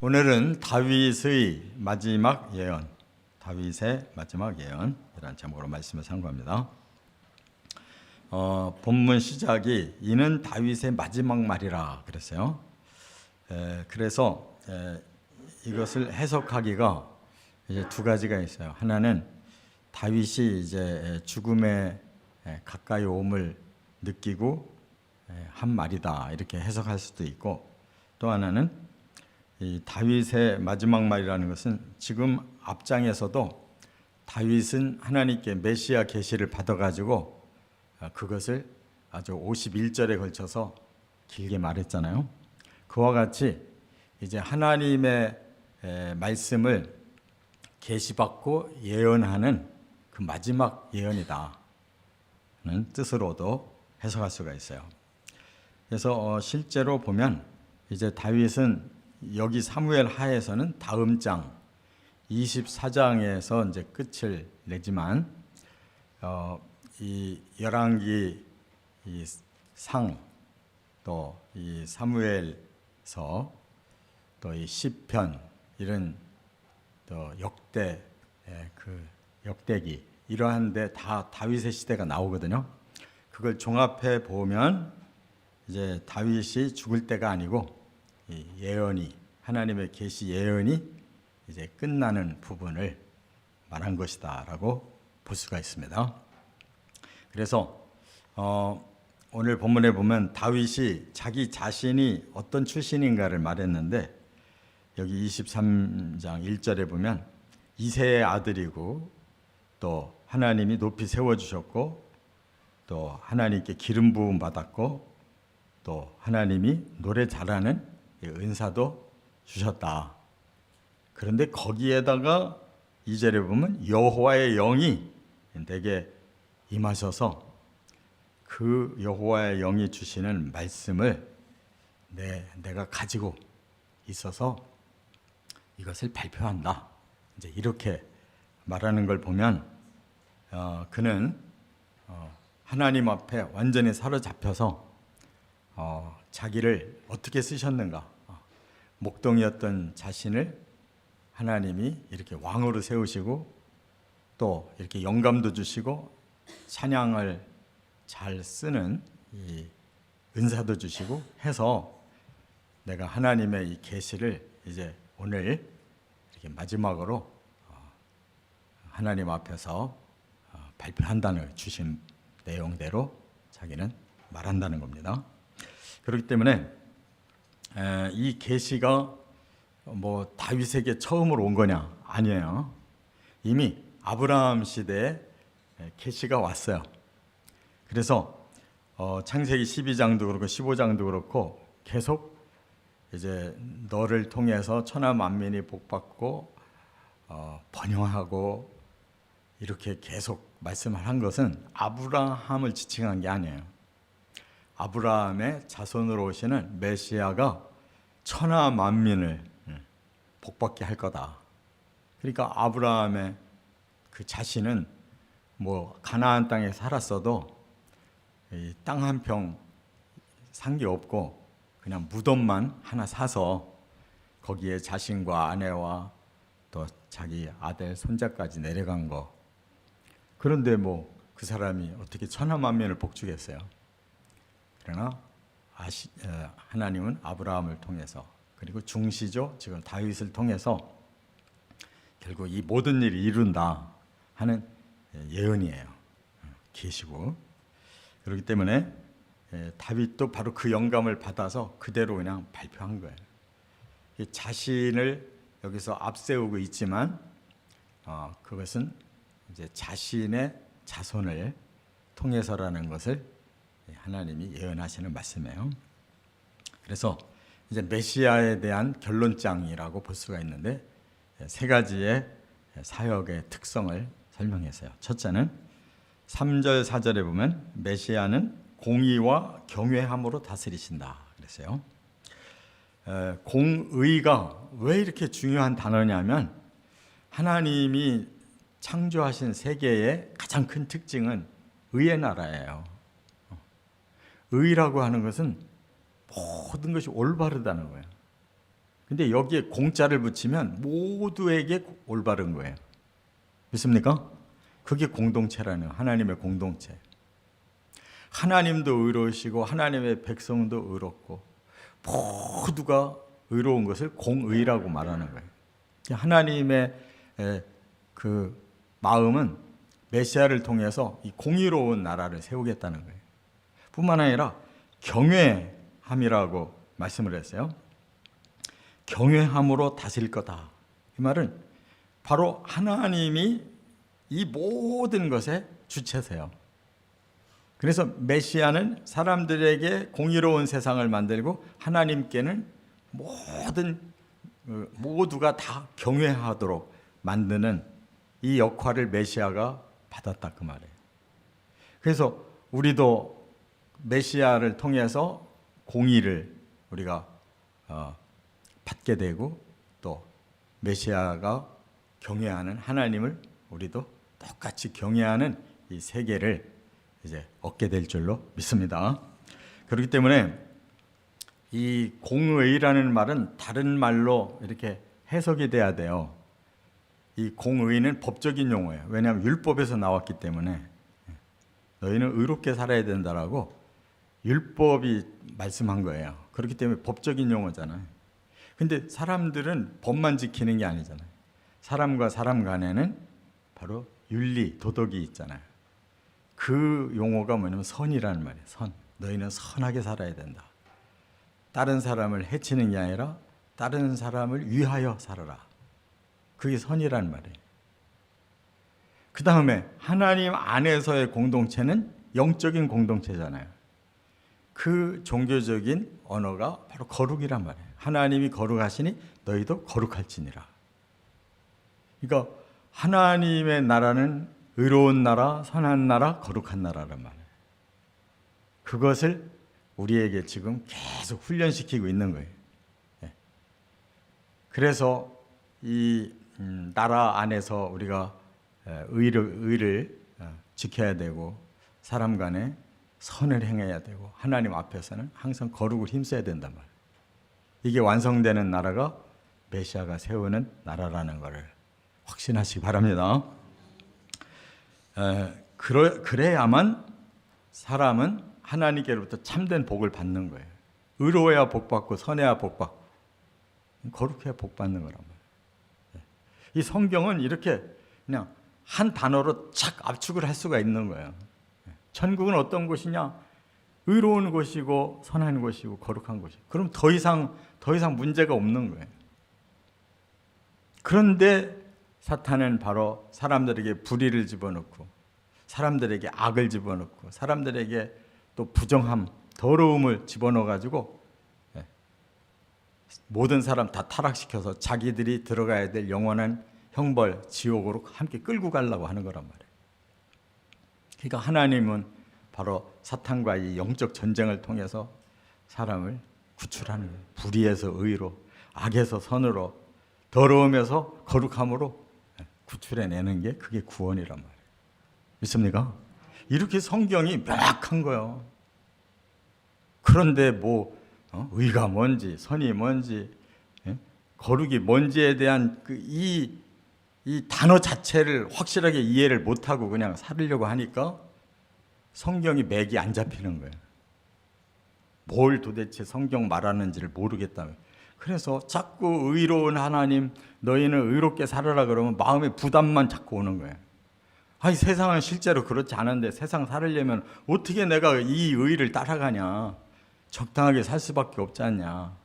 오늘은 다윗의 마지막 예언, 다윗의 마지막 예언이라는 제목으로 말씀을 상고합니다. 본문 시작이 이는 다윗의 마지막 말이라 그랬어요. 그래서 이것을 해석하기가 이제 두 가지가 있어요. 하나는 다윗이 이제 죽음에 가까이 옴을 느끼고 한 말이다 이렇게 해석할 수도 있고, 또 하나는 이 다윗의 마지막 말이라는 것은 지금 앞장에서도 다윗은 하나님께 메시아 계시를 받아가지고 그것을 아주 51절에 걸쳐서 길게 말했잖아요. 그와 같이 이제 하나님의 말씀을 계시받고 예언하는 그 마지막 예언이다는 뜻으로도 해석할 수가 있어요. 그래서 실제로 보면 이제 다윗은 여기 사무엘 하에서는 다음 장 24장에서 이제 끝을 내지만 이 열왕기 이 상, 또 이 사무엘서, 또 이 시편, 이런 또 역대 그 역대기 이러한데 다 다윗의 시대가 나오거든요. 그걸 종합해 보면 이제 다윗이 죽을 때가 아니고 이 예언이, 하나님의 계시 예언이 이제 끝나는 부분을 말한 것이다라고 볼 수가 있습니다. 그래서 오늘 본문에 보면 다윗이 자기 자신이 어떤 출신인가를 말했는데, 여기 23장 1절에 보면 이새의 아들이고, 또 하나님이 높이 세워주셨고, 또 하나님께 기름 부음 받았고, 또 하나님이 노래 잘하는 은사도 주셨다. 그런데 거기에다가 2절에 보면 여호와의 영이 내게 임하셔서 그 여호와의 영이 주시는 말씀을 내가 가지고 있어서 이것을 발표한다. 이제 이렇게 말하는 걸 보면 그는 하나님 앞에 완전히 사로잡혀서 자기를 어떻게 쓰셨는가, 목동이었던 자신을 하나님이 이렇게 왕으로 세우시고, 또 이렇게 영감도 주시고 찬양을 잘 쓰는 이 은사도 주시고 해서 내가 하나님의 이 계시를 이제 오늘 이렇게 마지막으로 하나님 앞에서 발표한다는 주신 내용대로 자기는 말한다는 겁니다. 그렇기 때문에 이 계시가 뭐 다윗에게 처음으로 온 거냐? 아니에요. 이미 아브라함 시대에 계시가 왔어요. 그래서 창세기 12장도 그렇고 15장도 그렇고 계속 이제 너를 통해서 천하 만민이 복받고 번영하고 이렇게 계속 말씀을 한 것은 아브라함을 지칭한 게 아니에요. 아브라함의 자손으로 오시는 메시아가 천하 만민을 복받게 할 거다. 그러니까 아브라함의 그 자신은 뭐 가나안 땅에 살았어도 땅 한 평 산 게 없고 그냥 무덤만 하나 사서 거기에 자신과 아내와 또 자기 아들 손자까지 내려간 거. 그런데 뭐 그 사람이 어떻게 천하 만민을 복주겠어요? 그러나 하나님은 아브라함을 통해서, 그리고 중시죠, 지금 다윗을 통해서 결국 이 모든 일을 이룬다 하는 예언이에요. 계시고. 그렇기 때문에 다윗도 바로 그 영감을 받아서 그대로 그냥 발표한 거예요. 자신을 여기서 앞세우고 있지만 그것은 이제 자신의 자손을 통해서라는 것을 하나님이 예언하시는 말씀이에요. 그래서 이제 메시아에 대한 결론장이라고 볼 수가 있는데, 세 가지의 사역의 특성을 설명했어요. 첫째는 3절 4절에 보면 메시아는 공의와 경외함으로 다스리신다 그랬어요. 공의가 왜 이렇게 중요한 단어냐면, 하나님이 창조하신 세계의 가장 큰 특징은 의의 나라예요. 의라고 하는 것은 모든 것이 올바르다는 거예요. 근데 여기에 공자를 붙이면 모두에게 올바른 거예요. 믿습니까? 그게 공동체라는 거예요. 하나님의 공동체. 하나님도 의로우시고 하나님의 백성도 의롭고 모두가 의로운 것을 공의라고 말하는 거예요. 하나님의 그 마음은 메시아를 통해서 이 공의로운 나라를 세우겠다는 거예요. 뿐만 아니라 경외함이라고 말씀을 했어요. 경외함으로 다스릴 거다. 이 말은 바로 하나님이 이 모든 것의 주체세요. 그래서 메시아는 사람들에게 공의로운 세상을 만들고 하나님께는 모두가 다 경외하도록 만드는 이 역할을 메시아가 받았다 그 말이에요. 그래서 우리도 메시아를 통해서 공의를 우리가 받게 되고 또 메시아가 경외하는 하나님을 우리도 똑같이 경외하는 이 세계를 이제 얻게 될 줄로 믿습니다. 그렇기 때문에 이 공의라는 말은 다른 말로 이렇게 해석이 돼야 돼요. 이 공의는 법적인 용어예요. 왜냐하면 율법에서 나왔기 때문에 너희는 의롭게 살아야 된다라고 율법이 말씀한 거예요. 그렇기 때문에 법적인 용어잖아요. 근데 사람들은 법만 지키는 게 아니잖아요. 사람과 사람 간에는 바로 윤리, 도덕이 있잖아요. 그 용어가 뭐냐면 선이라는 말이에요. 선. 너희는 선하게 살아야 된다. 다른 사람을 해치는 게 아니라 다른 사람을 위하여 살아라. 그게 선이라는 말이에요. 그 다음에 하나님 안에서의 공동체는 영적인 공동체잖아요. 그 종교적인 언어가 바로 거룩이란 말이에요. 하나님이 거룩하시니 너희도 거룩할지니라. 그러니까 하나님의 나라는 의로운 나라, 선한 나라, 거룩한 나라란 말이에요. 그것을 우리에게 지금 계속 훈련시키고 있는 거예요. 그래서 이 나라 안에서 우리가 의를 지켜야 되고 사람 간에 선을 행해야 되고 하나님 앞에서는 항상 거룩을 힘써야 된단 말이에요. 이게 완성되는 나라가 메시아가 세우는 나라라는 것을 확신하시기 바랍니다. 그래야만 사람은 하나님께로부터 참된 복을 받는 거예요. 의로워야 복 받고 선해야 복 받고 거룩해야 복 받는 거란 말이에요. 이 성경은 이렇게 그냥 한 단어로 착 압축을 할 수가 있는 거예요. 천국은 어떤 곳이냐? 의로운 곳이고 선한 곳이고 거룩한 곳이고. 그럼 더 이상 문제가 없는 거예요. 그런데 사탄은 바로 사람들에게 불의를 집어넣고 사람들에게 악을 집어넣고 사람들에게 또 부정함, 더러움을 집어넣어가지고 모든 사람 다 타락시켜서 자기들이 들어가야 될 영원한 형벌, 지옥으로 함께 끌고 가려고 하는 거란 말이에요. 그러니까 하나님은 바로 사탄과 이 영적 전쟁을 통해서 사람을 구출하는 거예요. 불의에서 의로, 악에서 선으로, 더러움에서 거룩함으로 구출해내는 게 그게 구원이란 말이에요. 믿습니까? 이렇게 성경이 명확한 거예요. 그런데 의가 뭔지 선이 뭔지 거룩이 뭔지에 대한 이 단어 자체를 확실하게 이해를 못하고 그냥 살으려고 하니까 성경이 맥이 안 잡히는 거예요. 뭘 도대체 성경 말하는지를 모르겠다며. 그래서 자꾸 의로운 하나님 너희는 의롭게 살아라 그러면 마음에 부담만 자꾸 오는 거예요. 아니 세상은 실제로 그렇지 않은데 세상 살으려면 어떻게 내가 이 의를 따라가냐. 적당하게 살 수밖에 없지 않냐.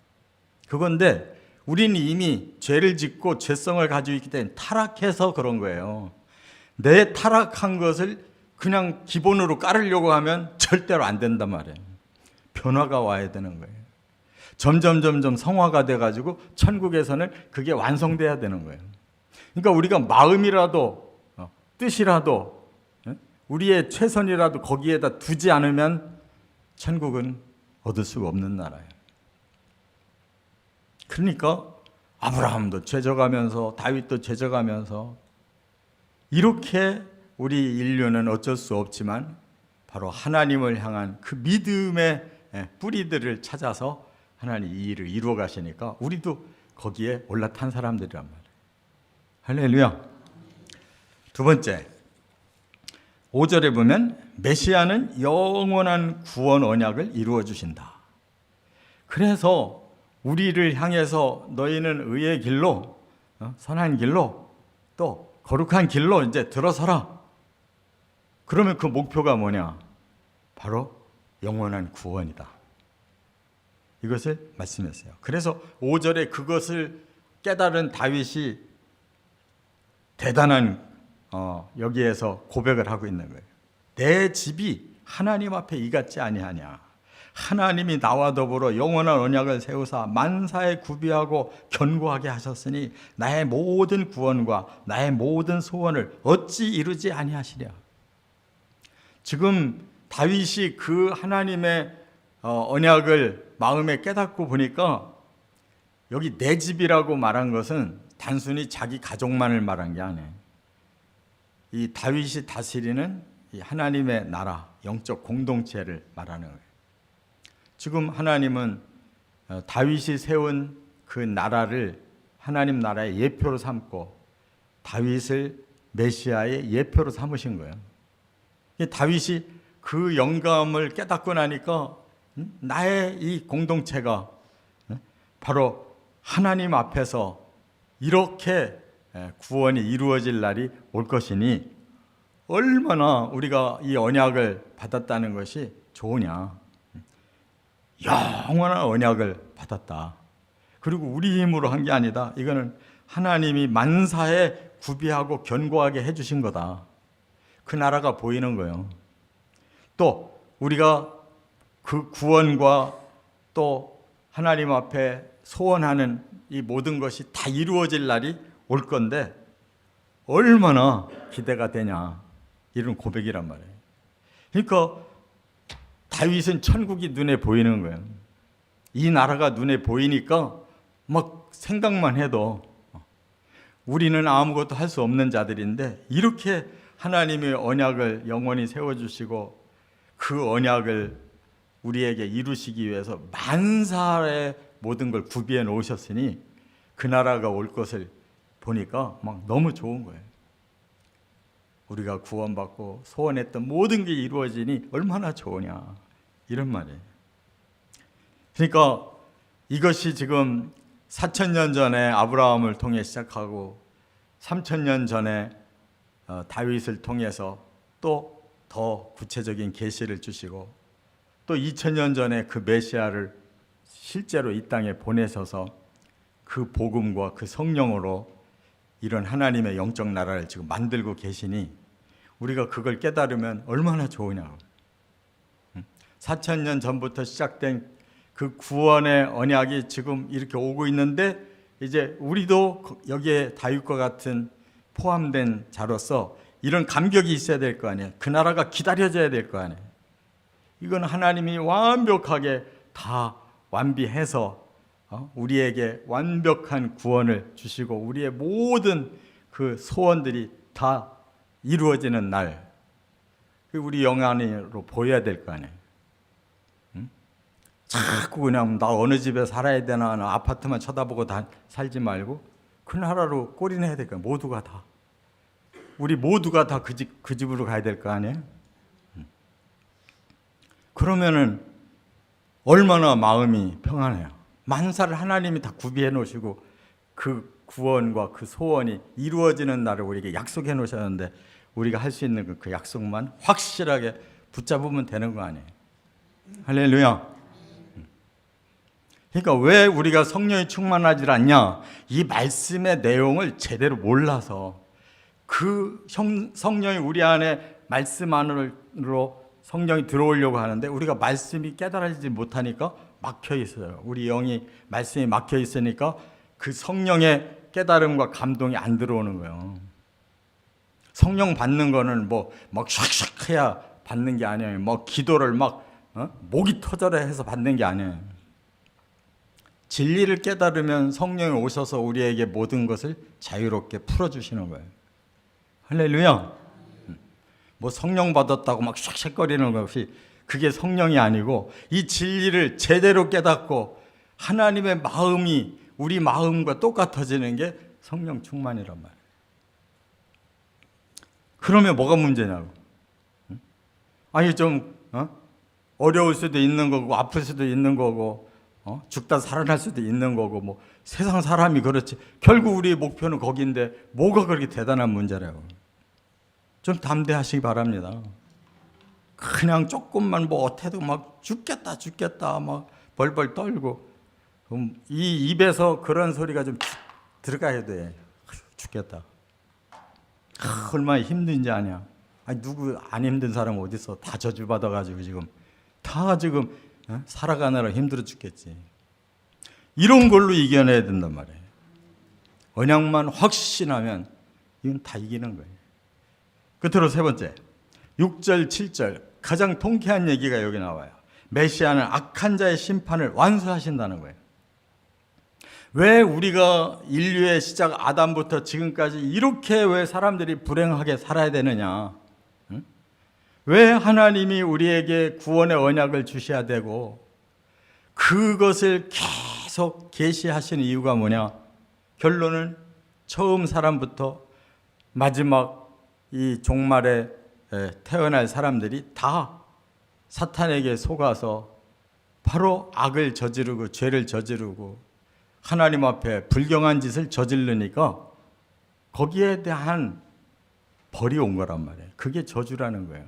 그건데 우리는 이미 죄를 짓고 죄성을 가지고 있기 때문에 타락해서 그런 거예요. 내 타락한 것을 그냥 기본으로 깔으려고 하면 절대로 안 된단 말이에요. 변화가 와야 되는 거예요. 점점 성화가 돼가지고 천국에서는 그게 완성돼야 되는 거예요. 그러니까 우리가 마음이라도 뜻이라도 우리의 최선이라도 거기에다 두지 않으면 천국은 얻을 수가 없는 나라예요. 그러니까 아브라함도 죄져가면서 다윗도 죄져가면서 이렇게 우리 인류는 어쩔 수 없지만 바로 하나님을 향한 그 믿음의 뿌리들을 찾아서 하나님 이 일을 이루어 가시니까 우리도 거기에 올라탄 사람들이란 말이에요. 할렐루야. 두 번째, 5절에 보면 메시아는 영원한 구원 언약을 이루어 주신다. 그래서 우리를 향해서 너희는 의의 길로, 선한 길로, 또 거룩한 길로 이제 들어서라. 그러면 그 목표가 뭐냐? 바로 영원한 구원이다. 이것을 말씀했어요. 그래서 5절에 그것을 깨달은 다윗이 대단한 여기에서 고백을 하고 있는 거예요. 내 집이 하나님 앞에 이같지 아니하냐. 하나님이 나와 더불어 영원한 언약을 세우사 만사에 구비하고 견고하게 하셨으니 나의 모든 구원과 나의 모든 소원을 어찌 이루지 아니하시랴. 지금 다윗이 그 하나님의 언약을 마음에 깨닫고 보니까 여기 내 집이라고 말한 것은 단순히 자기 가족만을 말한 게 아니에요. 이 다윗이 다스리는 이 하나님의 나라, 영적 공동체를 말하는 거예요. 지금 하나님은 다윗이 세운 그 나라를 하나님 나라의 예표로 삼고 다윗을 메시아의 예표로 삼으신 거예요. 다윗이 그 영감을 깨닫고 나니까 나의 이 공동체가 바로 하나님 앞에서 이렇게 구원이 이루어질 날이 올 것이니 얼마나 우리가 이 언약을 받았다는 것이 좋으냐. 영원한 언약을 받았다. 그리고 우리 힘으로 한 게 아니다. 이거는 하나님이 만사에 구비하고 견고하게 해주신 거다. 그 나라가 보이는 거예요. 또 우리가 그 구원과 또 하나님 앞에 소원하는 이 모든 것이 다 이루어질 날이 올 건데 얼마나 기대가 되냐, 이런 고백이란 말이에요. 그러니까 다윗은 천국이 눈에 보이는 거예요. 이 나라가 눈에 보이니까 막 생각만 해도 우리는 아무것도 할 수 없는 자들인데 이렇게 하나님의 언약을 영원히 세워주시고 그 언약을 우리에게 이루시기 위해서 만사의 모든 걸 구비해 놓으셨으니 그 나라가 올 것을 보니까 막 너무 좋은 거예요. 우리가 구원받고 소원했던 모든 게 이루어지니 얼마나 좋으냐, 이런 말이에요. 그러니까 이것이 지금 4,000년 전에 아브라함을 통해 시작하고 3,000년 전에 다윗을 통해서 또 더 구체적인 계시를 주시고 또 2,000년 전에 그 메시아를 실제로 이 땅에 보내셔서 그 복음과 그 성령으로 이런 하나님의 영적 나라를 지금 만들고 계시니 우리가 그걸 깨달으면 얼마나 좋으냐고. 4,000년 전부터 시작된 그 구원의 언약이 지금 이렇게 오고 있는데 이제 우리도 여기에 다윗과 같은 포함된 자로서 이런 감격이 있어야 될 거 아니에요. 그 나라가 기다려져야 될 거 아니에요. 이건 하나님이 완벽하게 다 완비해서 우리에게 완벽한 구원을 주시고 우리의 모든 그 소원들이 다 이루어지는 날, 우리 영안으로 보여야 될 거 아니에요. 자꾸 그냥 나 어느 집에 살아야 되나, 나 아파트만 쳐다보고 살지 말고 그 나라로 꼬리내야 될 거야. 모두가 다. 우리 모두가 다 그 집으로 가야 될 거 아니에요. 그러면은 얼마나 마음이 평안해요. 만사를 하나님이 다 구비해 놓으시고 그 구원과 그 소원이 이루어지는 날을 우리에게 약속해 놓으셨는데 우리가 할 수 있는 그 약속만 확실하게 붙잡으면 되는 거 아니에요. 할렐루야. 그러니까 왜 우리가 성령이 충만하지 않냐? 이 말씀의 내용을 제대로 몰라서 그 성령이 우리 안에 말씀 안으로 성령이 들어오려고 하는데 우리가 말씀이 깨달아지지 못하니까 막혀 있어요. 우리 영이 말씀이 막혀 있으니까 그 성령의 깨달음과 감동이 안 들어오는 거예요. 성령 받는 거는 막 샥샥 해야 받는 게 아니에요. 기도를 목이 터져라 해서 받는 게 아니에요. 진리를 깨달으면 성령이 오셔서 우리에게 모든 것을 자유롭게 풀어주시는 거예요. 할렐루야. 성령 받았다고 막 샥샥거리는 것이 그게 성령이 아니고 이 진리를 제대로 깨닫고 하나님의 마음이 우리 마음과 똑같아지는 게 성령 충만이란 말이에요. 그러면 뭐가 문제냐고. 아니 좀 어려울 수도 있는 거고 아플 수도 있는 거고 죽다 살아날 수도 있는 거고 뭐 세상 사람이 그렇지. 결국 우리의 목표는 거기인데 뭐가 그렇게 대단한 문제라고. 좀 담대하시기 바랍니다. 그냥 조금만 뭐 어때도 막 죽겠다 막 벌벌 떨고 이 입에서 그런 소리가 좀 들어가야 돼. 죽겠다. 얼마나 힘든지 아냐. 아니 누구 안 힘든 사람 어디 있어. 다 저주받아가지고 지금 살아가느라 힘들어 죽겠지. 이런 걸로 이겨내야 된단 말이에요. 언약만 확신하면 이건 다 이기는 거예요. 끝으로 세 번째 6절 7절 가장 통쾌한 얘기가 여기 나와요. 메시아는 악한 자의 심판을 완수하신다는 거예요. 왜 우리가 인류의 시작 아담부터 지금까지 이렇게 왜 사람들이 불행하게 살아야 되느냐? 왜 하나님이 우리에게 구원의 언약을 주셔야 되고 그것을 계속 계시하시는 이유가 뭐냐? 결론은 처음 사람부터 마지막 이 종말에 태어날 사람들이 다 사탄에게 속아서 바로 악을 저지르고 죄를 저지르고 하나님 앞에 불경한 짓을 저지르니까 거기에 대한 벌이 온 거란 말이에요. 그게 저주라는 거예요.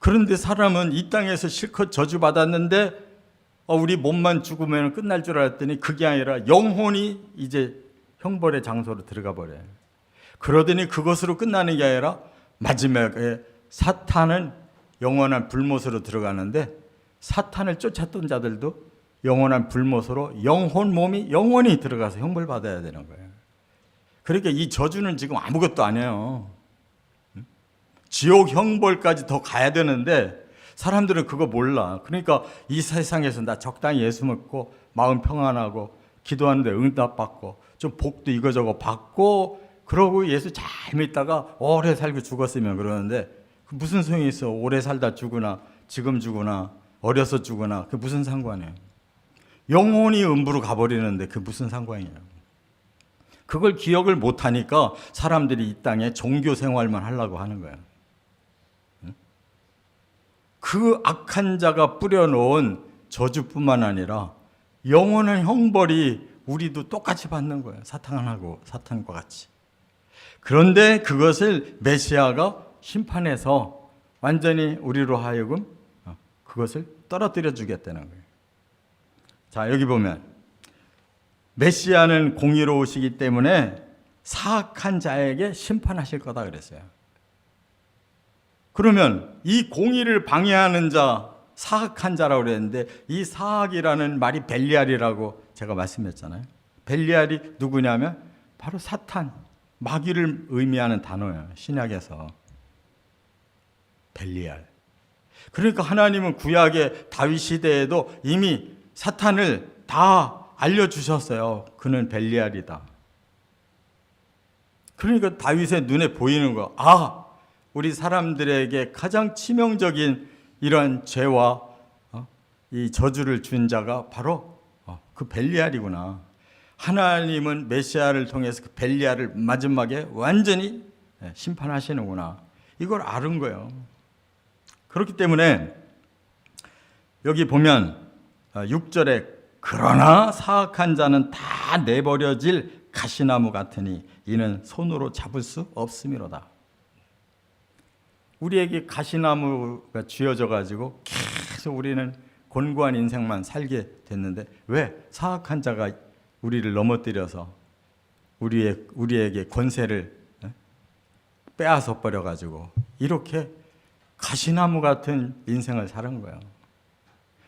그런데 사람은 이 땅에서 실컷 저주받았는데 우리 몸만 죽으면 끝날 줄 알았더니 그게 아니라 영혼이 이제 형벌의 장소로 들어가 버려요. 그러더니 그것으로 끝나는 게 아니라 마지막에 사탄은 영원한 불못으로 들어가는데 사탄을 쫓았던 자들도 영원한 불못으로 영혼 몸이 영원히 들어가서 형벌 받아야 되는 거예요. 그러니까 이 저주는 지금 아무것도 아니에요. 지옥 형벌까지 더 가야 되는데 사람들은 그거 몰라. 그러니까 이 세상에서 나 적당히 예수 믿고 마음 평안하고 기도하는데 응답받고 좀 복도 이거저거 받고 그러고 예수 잘 믿다가 오래 살고 죽었으면 그러는데 무슨 소용이 있어. 오래 살다 죽으나 지금 죽으나 어려서 죽으나 그게 무슨 상관이에요. 영혼이 음부로 가버리는데 그게 무슨 상관이에요. 그걸 기억을 못하니까 사람들이 이 땅에 종교 생활만 하려고 하는 거예요. 그 악한 자가 뿌려놓은 저주뿐만 아니라 영원한 형벌이 우리도 똑같이 받는 거예요. 사탄과 같이. 그런데 그것을 메시아가 심판해서 완전히 우리로 하여금 그것을 떨어뜨려 주겠다는 거예요. 자, 여기 보면 메시아는 공의로우시기 때문에 사악한 자에게 심판하실 거다 그랬어요. 그러면 이 공의를 방해하는 자, 사악한 자라고 그랬는데 이 사악이라는 말이 벨리알이라고 제가 말씀했잖아요. 벨리알이 누구냐면 바로 사탄, 마귀를 의미하는 단어예요. 신약에서. 벨리알. 그러니까 하나님은 구약의 다윗 시대에도 이미 사탄을 다 알려주셨어요. 그는 벨리알이다. 그러니까 다윗의 눈에 보이는 거. 우리 사람들에게 가장 치명적인 이런 죄와 이 저주를 준 자가 바로 그 벨리알이구나. 하나님은 메시아를 통해서 그 벨리알을 마지막에 완전히 심판하시는구나. 이걸 아는 거예요. 그렇기 때문에 여기 보면 6절에 그러나 사악한 자는 다 내버려질 가시나무 같으니 이는 손으로 잡을 수 없음이로다. 우리에게 가시나무가 쥐어져 가지고 계속 우리는 곤고한 인생만 살게 됐는데 왜 사악한 자가 우리를 넘어뜨려서 우리에게 권세를 빼앗아 버려 가지고 이렇게 가시나무 같은 인생을 사는 거예요.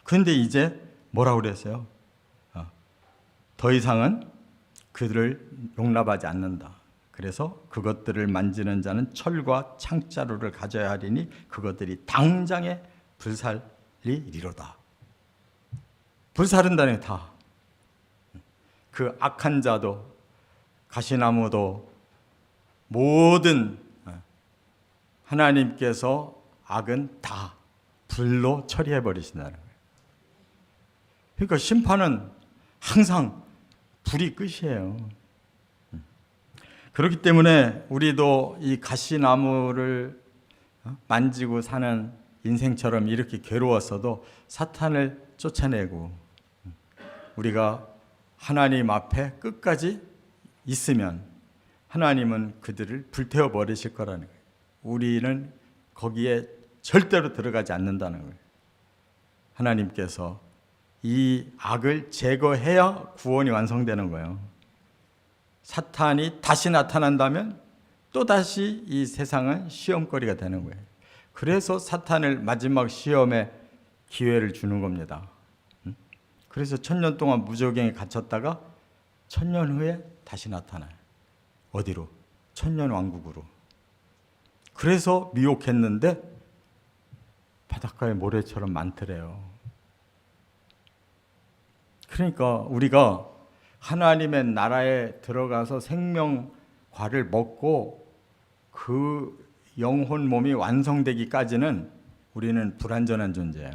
그런데 이제 뭐라고 그랬어요? 더 이상은 그들을 용납하지 않는다. 그래서 그것들을 만지는 자는 철과 창자루를 가져야 하리니 그것들이 당장에 불살리리로다. 불사른다는 게 다. 그 악한 자도 가시나무도 모든 하나님께서 악은 다 불로 처리해 버리신다는 거예요. 그러니까 심판은 항상 불이 끝이에요. 그렇기 때문에 우리도 이 가시나무를 만지고 사는 인생처럼 이렇게 괴로웠어도 사탄을 쫓아내고 우리가 하나님 앞에 끝까지 있으면 하나님은 그들을 불태워 버리실 거라는 거예요. 우리는 거기에 절대로 들어가지 않는다는 거예요. 하나님께서 이 악을 제거해야 구원이 완성되는 거예요. 사탄이 다시 나타난다면 또다시 이 세상은 시험거리가 되는 거예요. 그래서 사탄을 마지막 시험에 기회를 주는 겁니다. 그래서 1000년 동안 무저갱에 갇혔다가 1000년 후에 다시 나타나요. 어디로? 천년왕국으로. 그래서 미혹했는데 바닷가에 모래처럼 많더래요. 그러니까 우리가 하나님의 나라에 들어가서 생명과를 먹고 그 영혼 몸이 완성되기까지는 우리는 불완전한 존재예요.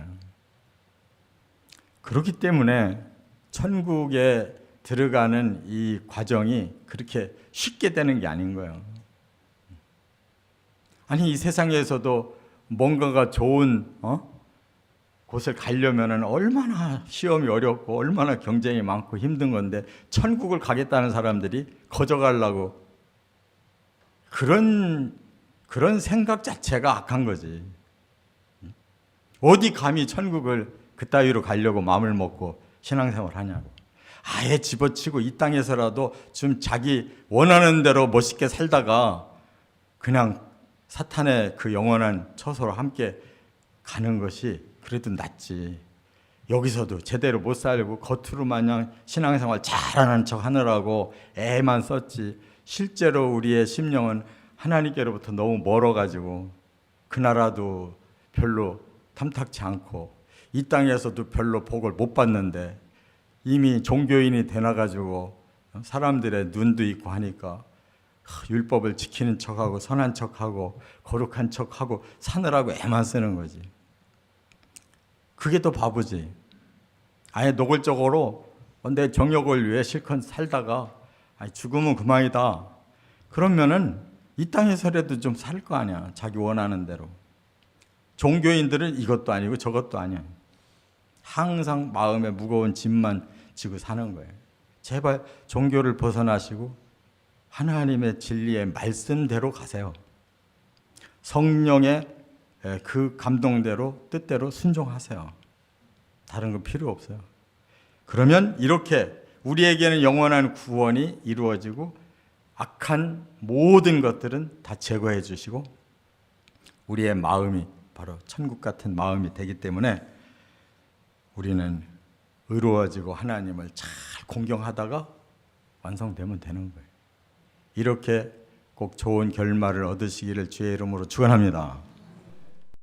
그렇기 때문에 천국에 들어가는 이 과정이 그렇게 쉽게 되는 게 아닌 거예요. 아니 이 세상에서도 뭔가가 좋은 곳을 가려면 얼마나 시험이 어렵고 얼마나 경쟁이 많고 힘든 건데 천국을 가겠다는 사람들이 거저가려고 그런 생각 자체가 악한 거지. 어디 감히 천국을 그따위로 가려고 마음을 먹고 신앙생활 하냐고. 아예 집어치고 이 땅에서라도 좀 자기 원하는 대로 멋있게 살다가 그냥 사탄의 그 영원한 처소로 함께 가는 것이 그래도 낫지. 여기서도 제대로 못 살고 겉으로 마냥 신앙생활 잘하는 척 하느라고 애만 썼지 실제로 우리의 심령은 하나님께로부터 너무 멀어가지고 그 나라도 별로 탐탁치 않고 이 땅에서도 별로 복을 못 받는데 이미 종교인이 되나가지고 사람들의 눈도 있고 하니까 율법을 지키는 척하고 선한 척하고 거룩한 척하고 사느라고 애만 쓰는 거지. 그게 더 바보지. 아예 노골적으로 내 정욕을 위해 실컷 살다가 죽으면 그만이다. 그러면은 이 땅에서라도 좀 살 거 아니야. 자기 원하는 대로. 종교인들은 이것도 아니고 저것도 아니야. 항상 마음에 무거운 짐만 지고 사는 거예요. 제발 종교를 벗어나시고 하나님의 진리의 말씀대로 가세요. 성령의 그 감동대로 뜻대로 순종하세요. 다른 건 필요 없어요. 그러면 이렇게 우리에게는 영원한 구원이 이루어지고 악한 모든 것들은 다 제거해 주시고 우리의 마음이 바로 천국 같은 마음이 되기 때문에 우리는 의로워지고 하나님을 잘 공경하다가 완성되면 되는 거예요. 이렇게 꼭 좋은 결말을 얻으시기를 주의 이름으로 축원합니다.